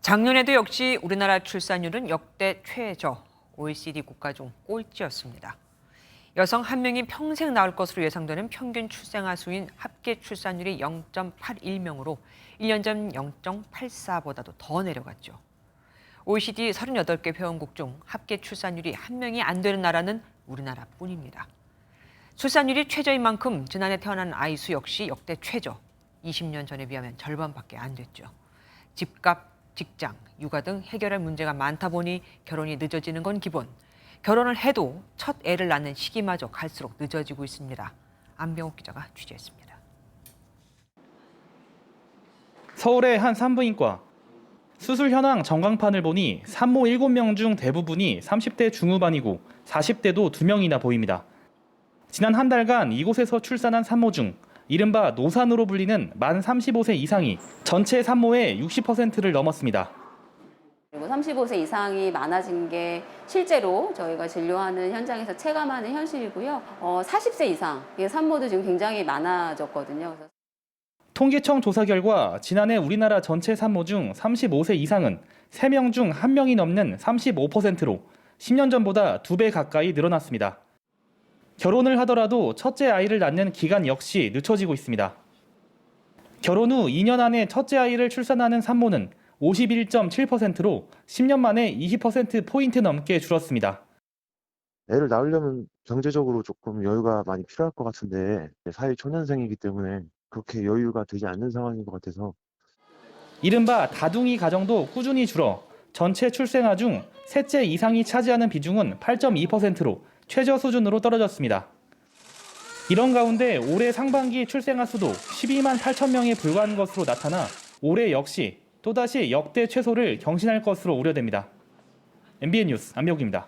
작년에도 역시 우리나라 출산율은 역대 최저, OECD 국가 중 꼴찌였습니다. 여성 한 명이 평생 낳을 것으로 예상되는 평균 출생아 수인 합계 출산율이 0.81명으로 1년 전 0.84보다도 더 내려갔죠. OECD 38개 회원국 중 합계 출산율이 한 명이 안 되는 나라는 우리나라뿐입니다. 출산율이 최저인 만큼 지난해 태어난 아이 수 역시 역대 최저, 20년 전에 비하면 절반밖에 안 됐죠. 집값, 직장, 육아 등 해결할 문제가 많다 보니 결혼이 늦어지는 건 기본. 결혼을 해도 첫 애를 낳는 시기마저 갈수록 늦어지고 있습니다. 안병욱 기자가 취재했습니다. 서울의 한 산부인과. 수술 현황 전광판을 보니 산모 7명 중 대부분이 30대 중후반이고 40대도 2명이나 보입니다. 지난 한 달간 이곳에서 출산한 산모 중 이른바 노산으로 불리는 만 35세 이상이 전체 산모의 60%를 넘었습니다. 그리고 35세 이상이 많아진 게 실제로 저희가 진료하는 현장에서 체감하는 현실이고요. 40세 이상의 산모도 지금 굉장히 많아졌거든요. 그래서 통계청 조사 결과 지난해 우리나라 전체 산모 중 35세 이상은 3명 중 1명이 넘는 35%로 10년 전보다 2배 가까이 늘어났습니다. 결혼을 하더라도 첫째 아이를 낳는 기간 역시 늦춰지고 있습니다. 결혼 후 2년 안에 첫째 아이를 출산하는 산모는 51.7%로 10년 만에 20%포인트 넘게 줄었습니다. 애를 낳으려면 경제적으로 조금 여유가 많이 필요할 것 같은데 사회 초년생이기 때문에 그렇게 여유가 되지 않는 상황인 것 같아서 이른바 다둥이 가정도 꾸준히 줄어 전체 출생아 중 셋째 이상이 차지하는 비중은 8.2%로 최저 수준으로 떨어졌습니다. 이런 가운데 올해 상반기 출생아 수도 12만 8천 명에 불과한 것으로 나타나 올해 역시 또다시 역대 최소를 경신할 것으로 우려됩니다. MBN 뉴스 안병욱입니다.